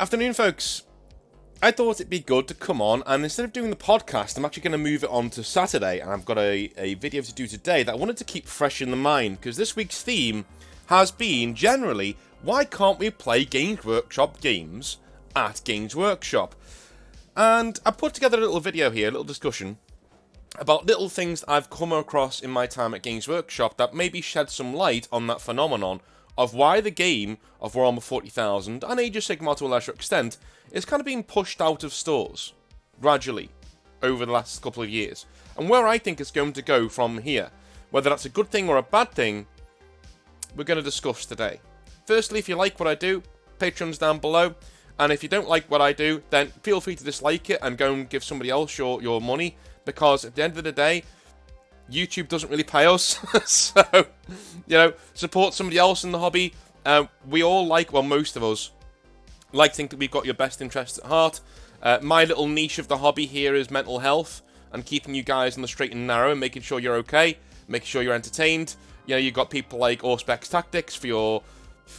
Afternoon, folks. I thought it'd be good to come on, and instead of doing the podcast, I'm actually going to move it on to Saturday, and I've got a video to do today that I wanted to keep fresh in the mind, because this week's theme has been, generally, why can't we play Games Workshop games at Games Workshop? And I put together a little video here, a little discussion, about little things that I've come across in my time at Games Workshop that maybe shed some light on that phenomenon of why the game of Warhammer 40,000, and Age of Sigmar to a lesser extent, is kind of being pushed out of stores, gradually, over the last couple of years. And where I think it's going to go from here, whether that's a good thing or a bad thing, we're going to discuss today. Firstly, if you like what I do, Patreon's down below, and if you don't like what I do, then feel free to dislike it and go and give somebody else your money, because at the end of the day, YouTube doesn't really pay us, so, support somebody else in the hobby. We all most of us, like to think that we've got your best interests at heart. My little niche of the hobby here is mental health, and keeping you guys on the straight and narrow, and making sure you're okay, making sure you're entertained. You've got people like Auspex Tactics for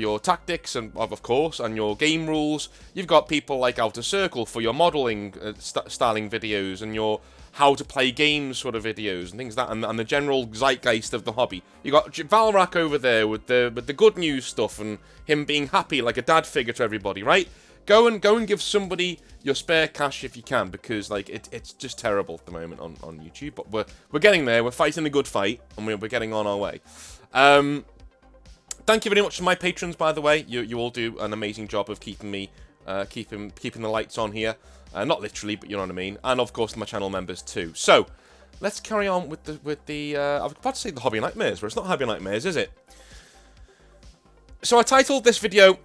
your tactics, and of course, and your game rules. You've got people like Outer Circle for your modelling, styling videos, and your how to play games sort of videos and things like that, and the general zeitgeist of the hobby. You got Valrak over there with the good news stuff and him being happy like a dad figure to everybody, right? Go and give somebody your spare cash if you can, because it's just terrible at the moment on YouTube. But we're getting there. We're fighting a good fight, and we're getting on our way. Thank you very much to my patrons, by the way. You all do an amazing job of keeping me keeping the lights on here. Not literally, but you know what I mean. And of course, my channel members too. So, let's carry on with the I was about to say the Hobby Nightmares, but it's not Hobby Nightmares, is it? So I titled this video,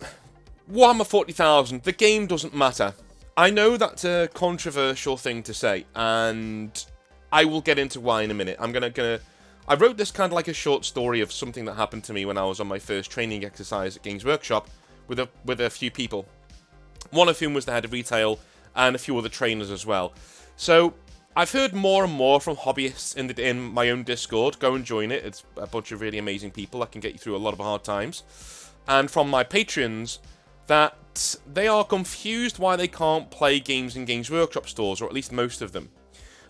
Warhammer 40,000, the game doesn't matter. I know that's a controversial thing to say, and I will get into why in a minute. I wrote this kind of like a short story of something that happened to me when I was on my first training exercise at Games Workshop with a few people. One of whom was the head of retail, and a few other trainers as well. So, I've heard more and more from hobbyists in my own Discord. Go and join it. It's a bunch of really amazing people that can get you through a lot of hard times. And from my patrons, that they are confused why they can't play games in Games Workshop stores, or at least most of them.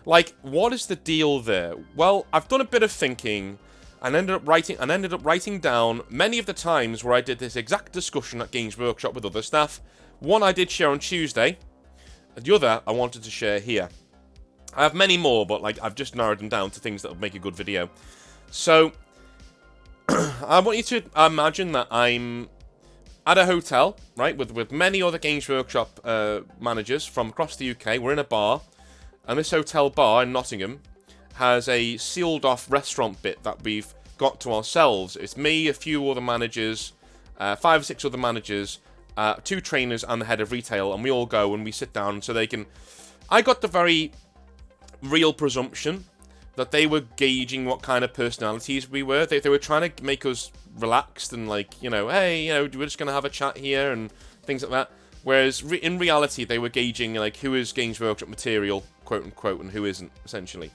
Like, what is the deal there? Well, I've done a bit of thinking, and ended up writing down many of the times where I did this exact discussion at Games Workshop with other staff. One I did share on Tuesday, and the other I wanted to share here. I have many more, but I've just narrowed them down to things that would make a good video. So, I want you to imagine that I'm at a hotel, right, with many other Games Workshop managers from across the UK. We're in a bar, and this hotel bar in Nottingham has a sealed-off restaurant bit that we've got to ourselves. It's me, a few other managers, 5 or 6 other managers, 2 trainers and the head of retail, and we all go and we sit down so they can... I got the very real presumption that they were gauging what kind of personalities we were. They were trying to make us relaxed and hey, we're just going to have a chat here and things like that. Whereas in reality, they were gauging who is Games Workshop material, quote unquote, and who isn't, essentially.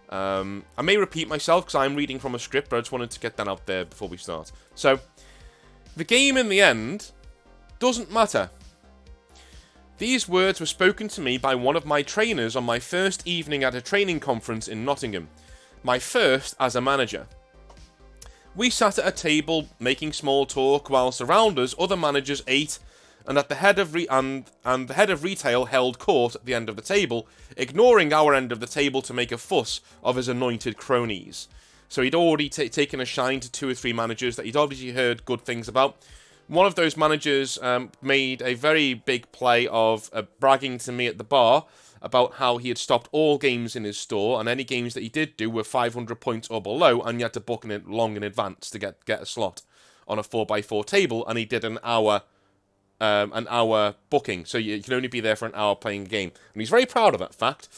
I may repeat myself because I'm reading from a script, but I just wanted to get that out there before we start. So, the game in the end doesn't matter. These words were spoken to me by one of my trainers on my first evening at a training conference in Nottingham. My first as a manager. We sat at a table making small talk whilst around us other managers ate, and the head of retail held court at the end of the table, ignoring our end of the table to make a fuss of his anointed cronies. So he'd already taken a shine to 2 or 3 managers that he'd obviously heard good things about. One of those managers made a very big play of bragging to me at the bar about how he had stopped all games in his store, and any games that he did do were 500 points or below, and you had to book it long in advance to get a slot on a 4x4 table, and he did an hour booking, so you can only be there for an hour playing a game. And he's very proud of that fact.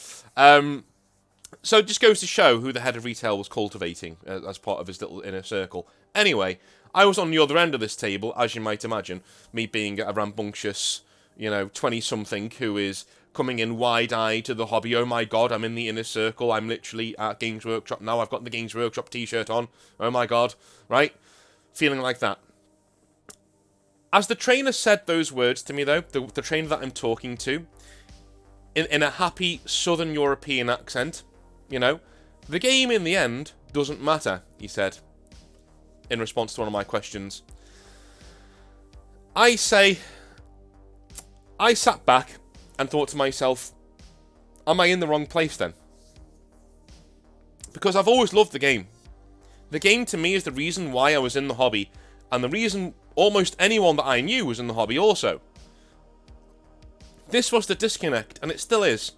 So it just goes to show who the head of retail was cultivating as part of his little inner circle. Anyway, I was on the other end of this table, as you might imagine, me being a rambunctious, 20-something who is coming in wide-eyed to the hobby. Oh my god, I'm in the inner circle. I'm literally at Games Workshop now. I've got the Games Workshop t-shirt on. Oh my god, right? Feeling like that. As the trainer said those words to me, though, the trainer that I'm talking to, in a happy Southern European accent, you know, the game in the end doesn't matter, he said, in response to one of my questions. I sat back and thought to myself, am I in the wrong place then? Because I've always loved the game. The game to me is the reason why I was in the hobby, and the reason almost anyone that I knew was in the hobby also. This was the disconnect, and it still is.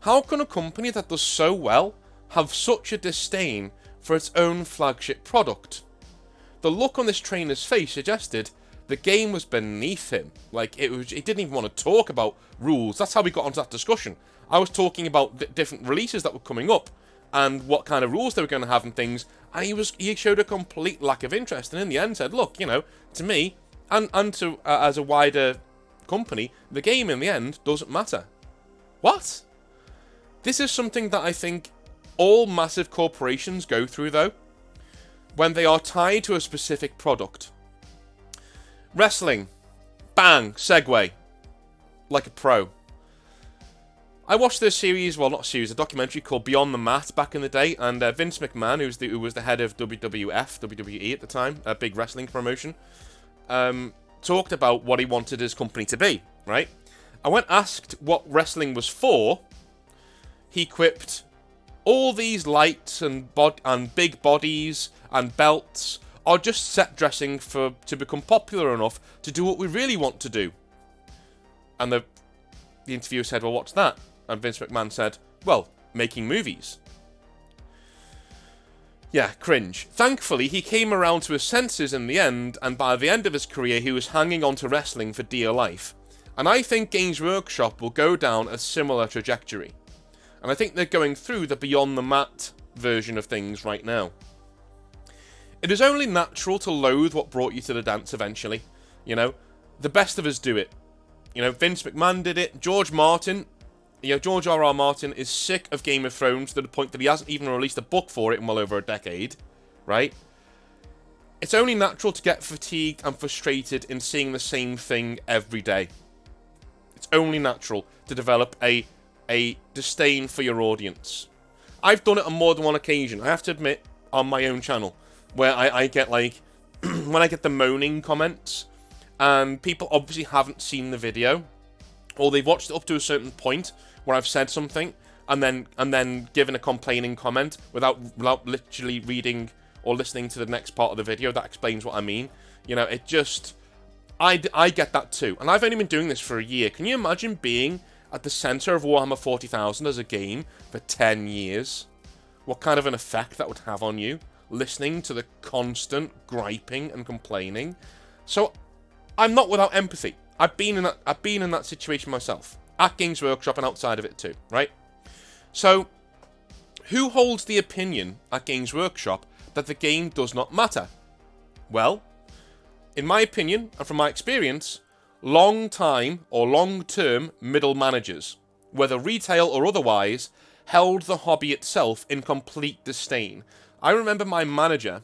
How can a company that does so well have such a disdain for its own flagship product? The look on this trainer's face suggested the game was beneath him. Like, he didn't even want to talk about rules. That's how we got onto that discussion. I was talking about different releases that were coming up and what kind of rules they were going to have and things, and he showed a complete lack of interest, and in the end said, look, you know, to me, and to as a wider company, the game in the end doesn't matter. What? This is something that I think all massive corporations go through, though, when they are tied to a specific product. Wrestling. Bang. Segue. Like a pro. I watched this series, well, not a series, a documentary called Beyond the Mat back in the day, and Vince McMahon, who was the head of WWE at the time, a big wrestling promotion, talked about what he wanted his company to be, right? And when asked what wrestling was for, he quipped, all these lights and big bodies and belts are just set dressing to become popular enough to do what we really want to do. And the interviewer said, well, what's that? And Vince McMahon said, well, making movies. Yeah, cringe. Thankfully, he came around to his senses in the end, and by the end of his career, he was hanging on to wrestling for dear life. And I think Games Workshop will go down a similar trajectory. And I think they're going through the Beyond the Mat version of things right now. It is only natural to loathe what brought you to the dance eventually. You know, the best of us do it. You know, Vince McMahon did it. George R.R. Martin is sick of Game of Thrones to the point that he hasn't even released a book for it in well over a decade, right? It's only natural to get fatigued and frustrated in seeing the same thing every day. It's only natural to develop a disdain for your audience. I've done it on more than one occasion, I have to admit, on my own channel, where I get like, when I get the moaning comments, and people obviously haven't seen the video, or they've watched it up to a certain point where I've said something, and then given a complaining comment without literally reading or listening to the next part of the video that explains what I mean. You know, it just, I get that too, and I've only been doing this for a year. Can you imagine being at the center of Warhammer 40,000 as a game for 10 years? What kind of an effect that would have on you, listening to the constant griping and complaining? So I'm not without empathy. I've been in that situation myself, at Games Workshop and outside of it too, right? So, who holds the opinion at Games Workshop that the game does not matter? Well, in my opinion, and from my experience, long-time or long-term middle managers, whether retail or otherwise, held the hobby itself in complete disdain. I remember my manager,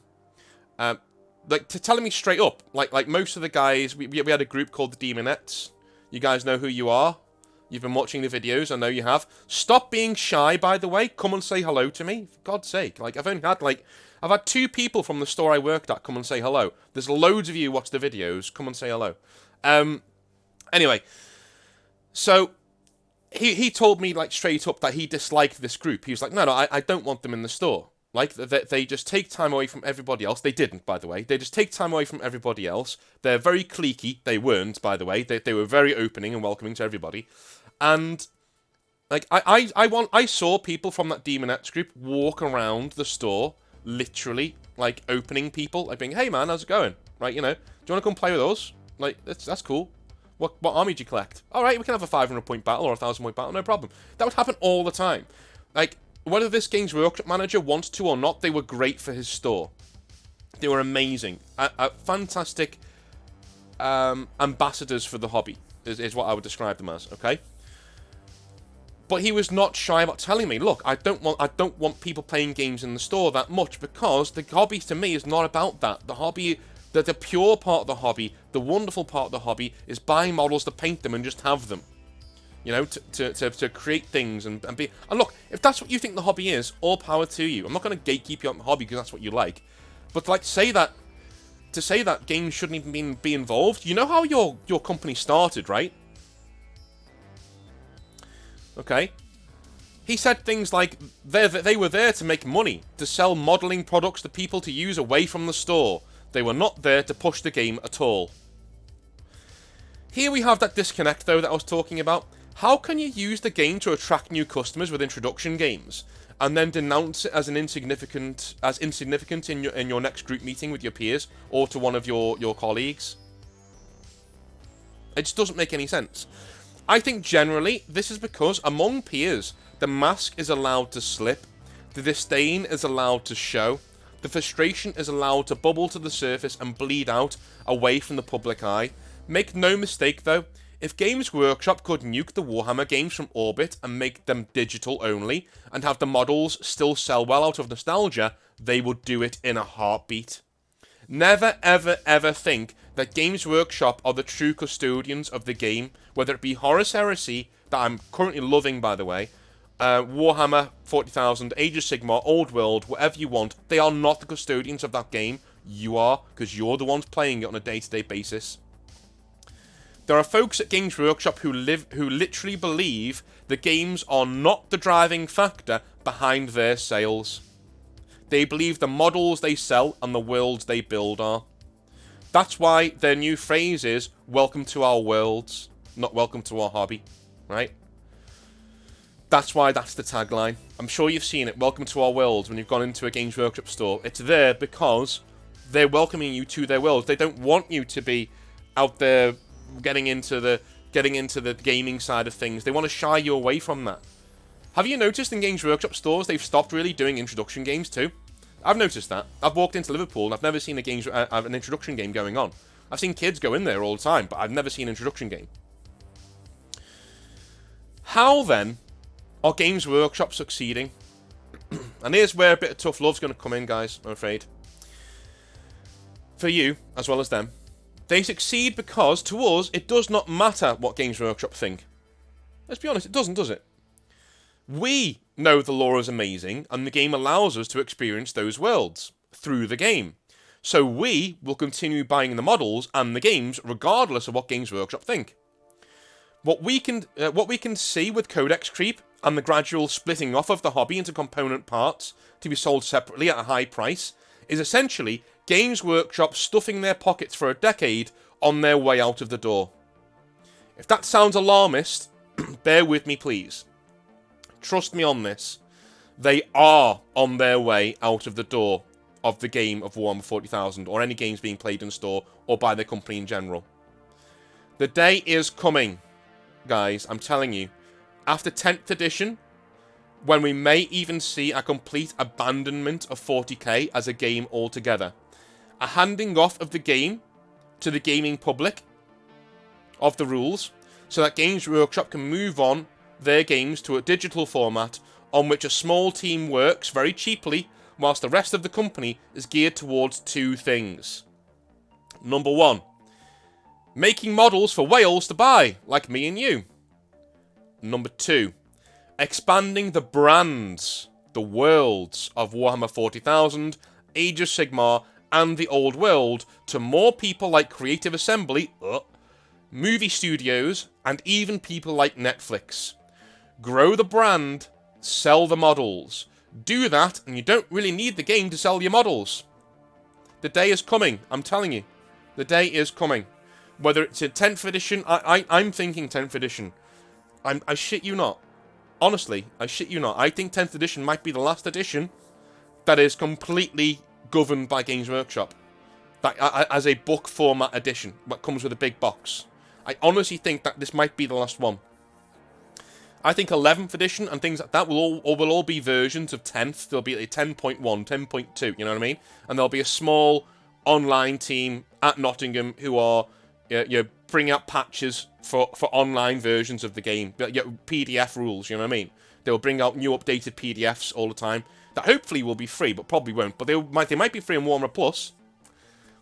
telling me straight up, like most of the guys, we had a group called the Demonettes. You guys know who you are. You've been watching the videos, I know you have. Stop being shy, by the way. Come and say hello to me, for God's sake. Like, I've had 2 people from the store I worked at come and say hello. There's loads of you who watch the videos. Come and say hello. Anyway, so he told me like straight up that he disliked this group. He was like, no, I don't want them in the store. Like, they just take time away from everybody else. They didn't, by the way. They just take time away from everybody else. They're very cliquey. They weren't, by the way. They were very opening and welcoming to everybody. And, like, I saw people from that Demonettes group walk around the store, literally, like, opening people, like being, hey, man, how's it going? Right, you know, do you want to come play with us? Like, that's cool. What army do you collect? All right, we can have a 500-point battle or a 1,000-point battle, no problem. That would happen all the time. Like, whether this Games Workshop manager wants to or not, they were great for his store. They were amazing. Fantastic ambassadors for the hobby, is what I would describe them as, okay? But he was not shy about telling me, look, I don't want people playing games in the store that much, because the hobby to me is not about that. The hobby That the pure part of the hobby, the wonderful part of the hobby, is buying models to paint them and just have them. You know, to create things and be... And look, if that's what you think the hobby is, all power to you. I'm not going to gatekeep you on the hobby because that's what you like. But to say that games shouldn't even be involved, you know how your company started, right? Okay? He said things like they were there to make money, to sell modelling products to people to use away from the store. They were not there to push the game at all. Here we have that disconnect, though, that I was talking about. How can you use the game to attract new customers with introduction games, and then denounce it as insignificant in your next group meeting with your peers or to one of your colleagues? It just doesn't make any sense. I think generally this is because among peers, the mask is allowed to slip, the disdain is allowed to show, the frustration is allowed to bubble to the surface and bleed out away from the public eye. Make no mistake though, if Games Workshop could nuke the Warhammer games from orbit and make them digital only, and have the models still sell well out of nostalgia, they would do it in a heartbeat. Never ever ever think that Games Workshop are the true custodians of the game, whether it be Horus Heresy, that I'm currently loving by the way, Warhammer 40,000, Age of Sigmar, Old World, whatever you want. They are not the custodians of that game. You are, because you're the ones playing it on a day-to-day basis. There are folks at Games Workshop who literally believe the games are not the driving factor behind their sales. They believe the models they sell and the worlds they build are. That's why their new phrase is, welcome to our worlds, not welcome to our hobby, right? That's why that's the tagline. I'm sure you've seen it, welcome to our worlds, when you've gone into a Games Workshop store. It's there because they're welcoming you to their worlds. They don't want you to be out there getting into the gaming side of things. They want to shy you away from that. Have you noticed in Games Workshop stores they've stopped really doing introduction games too? I've noticed that. I've walked into Liverpool and I've never seen an introduction game going on. I've seen kids go in there all the time, but I've never seen an introduction game. How then are Games Workshop succeeding? And here's where a bit of tough love's going to come in, guys, I'm afraid. For you, as well as them. They succeed because, to us, it does not matter what Games Workshop think. Let's be honest, it doesn't, does it? We know the lore is amazing, and the game allows us to experience those worlds through the game. So we will continue buying the models and the games, regardless of what Games Workshop think. What we can see with codex creep and the gradual splitting off of the hobby into component parts to be sold separately at a high price is essentially Games Workshop stuffing their pockets for a decade on their way out of the door. If that sounds alarmist, bear with me please. Trust me on this. They are on their way out of the door of the game of Warhammer 40,000 or any games being played in store or by their company in general. The day is coming, guys, I'm telling you. After 10th edition, when we may even see a complete abandonment of 40k as a game altogether. A handing off of the game to the gaming public of the rules, so that Games Workshop can move on their games to a digital format on which a small team works very cheaply, whilst the rest of the company is geared towards two things. Number one, making models for whales to buy, like me and you. Number two, expanding the brands, the worlds of Warhammer 40,000, Age of Sigmar, and the Old World to more people like Creative Assembly, movie studios, and even people like Netflix. Grow the brand, sell the models. Do that, and you don't really need the game to sell your models. The day is coming, I'm telling you. The day is coming. Whether it's a 10th edition, I'm thinking 10th edition. I shit you not. Honestly, I shit you not. I think 10th edition might be the last edition that is completely governed by Games Workshop. That, as a book format edition, that comes with a big box. I honestly think that this might be the last one. I think 11th edition and things like that will all be versions of 10th. There'll be a 10.1, 10.2, you know what I mean? And there'll be a small online team at Nottingham who are bring out patches for online versions of the game. PDF rules, you know what I mean? They'll bring out new updated PDFs all the time that hopefully will be free, but probably won't. But they might be free on Warhammer Plus.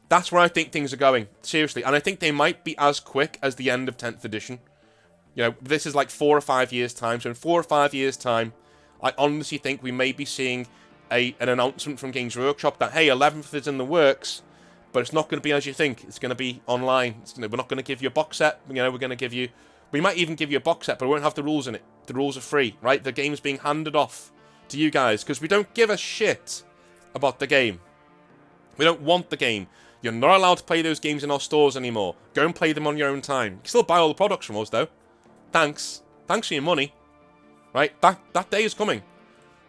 That's where I think things are going, seriously. And I think they might be as quick as the end of 10th edition. You know, this is like 4 or 5 years' time. So in 4 or 5 years' time, I honestly think we may be seeing an announcement from Games Workshop that, hey, 11th is in the works, but it's not going to be as you think. It's going to be online. We're not going to give you a box set. You know, we're going to give you... We might even give you a box set, but it won't have the rules in it. The rules are free, right? The game's being handed off to you guys, because we don't give a shit about the game. We don't want the game. You're not allowed to play those games in our stores anymore. Go and play them on your own time. You can still buy all the products from us, though. Thanks. Thanks for your money. Right? That day is coming.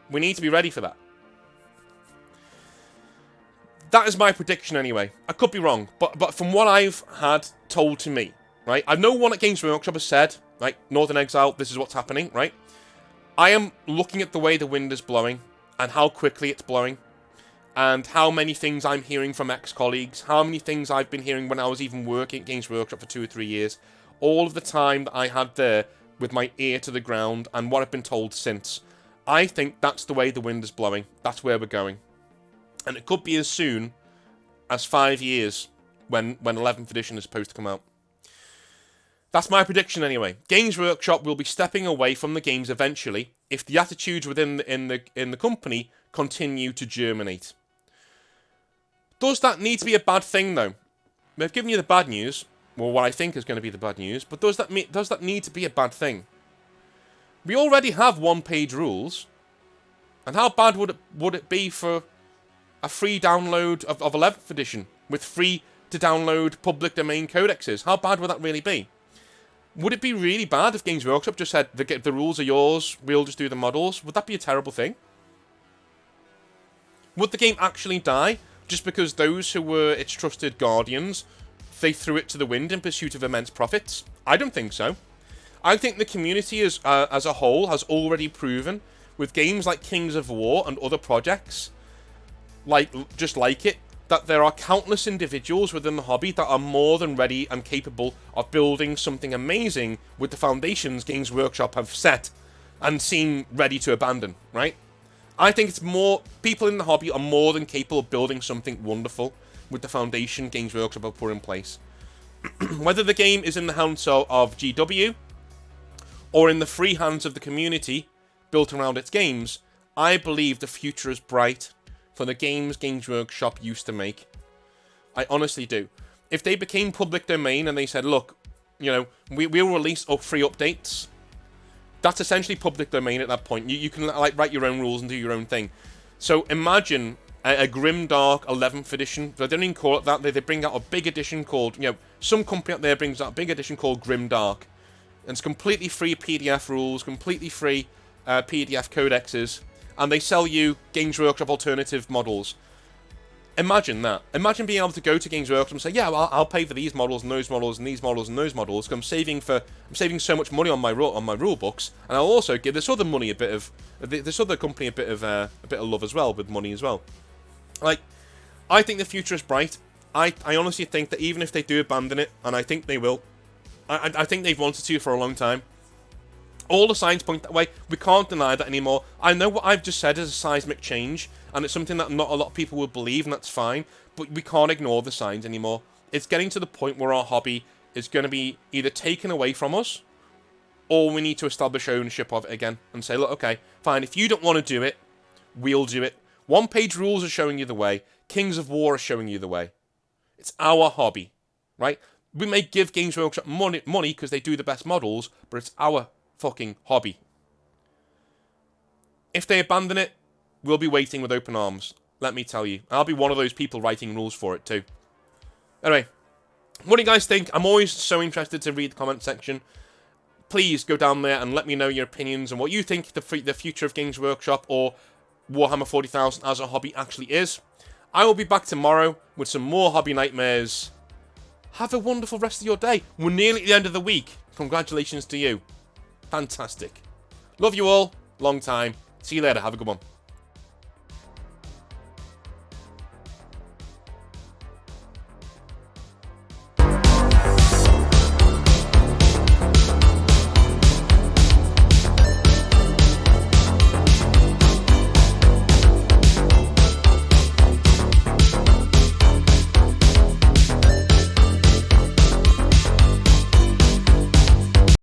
We need to be ready for that. That is my prediction anyway. I could be wrong, but from what I've had told to me, right? I know one at Games Workshop has said, right, Northern Exile, this is what's happening, right? I am looking at the way the wind is blowing and how quickly it's blowing and how many things I'm hearing from ex-colleagues, how many things I've been hearing when I was even working at Games Workshop for 2 or 3 years, all of the time that I had there with my ear to the ground and what I've been told since. I think that's the way the wind is blowing. That's where we're going. And it could be as soon as 5 years when 11th edition is supposed to come out. That's my prediction anyway. Games Workshop will be stepping away from the games eventually if the attitudes within the company continue to germinate. Does that need to be a bad thing though? They've given you the bad news, or what I think is going to be the bad news, but does that need to be a bad thing? We already have one-page rules, and how bad would it be for a free download of 11th edition with free to download public domain codexes? How bad would that really be? Would it be really bad if Games Workshop just said, the rules are yours, we'll just do the models? Would that be a terrible thing? Would the game actually die just because those who were its trusted guardians, they threw it to the wind in pursuit of immense profits? I don't think so. I think the community as a whole has already proven, with games like Kings of War and other projects, just like it, that there are countless individuals within the hobby that are more than ready and capable of building something amazing with the foundations Games Workshop have set and seem ready to abandon, right? I think it's more... People in the hobby are more than capable of building something wonderful with the foundation Games Workshop have put in place. Whether the game is in the hands of GW or in the free hands of the community built around its games, I believe the future is bright for the games Games Workshop used to make. I honestly do. If they became public domain and they said, look, you know, we'll release free updates, that's essentially public domain at that point. You can like write your own rules and do your own thing. So imagine a grimdark 11th edition. They don't even call it that. They bring out a big edition called, you know, some company out there brings out a big edition called grimdark. And it's completely free PDF rules, completely free PDF codexes. And they sell you Games Workshop alternative models. Imagine that. Imagine being able to go to Games Workshop and say, yeah, well, I'll pay for these models and those models and these models and those models because I'm saving so much money on my rule books, and I'll also give this other money this other company a bit of love as well with money as well. Like, I think the future is bright. I honestly think that even if they do abandon it, and I think they will, I think they've wanted to for a long time. All the signs point that way. We can't deny that anymore. I know what I've just said is a seismic change, and it's something that not a lot of people will believe, and that's fine, but we can't ignore the signs anymore. It's getting to the point where our hobby is going to be either taken away from us, or we need to establish ownership of it again, and say, look, okay, fine, if you don't want to do it, we'll do it. One-page rules are showing you the way. Kings of War are showing you the way. It's our hobby, right? We may give Games Workshop money because they do the best models, but it's our fucking hobby. If they abandon it, we'll be waiting with open arms. Let me tell you. I'll be one of those people writing rules for it too. Anyway, what do you guys think? I'm always so interested to read the comment section. Please go down there and let me know your opinions and what you think the future of Games Workshop or Warhammer 40,000 as a hobby actually is. I will be back tomorrow with some more hobby nightmares. Have a wonderful rest of your day. We're nearly at the end of the week. Congratulations to you. Fantastic. Love you all. Long time. See you later. Have a good one.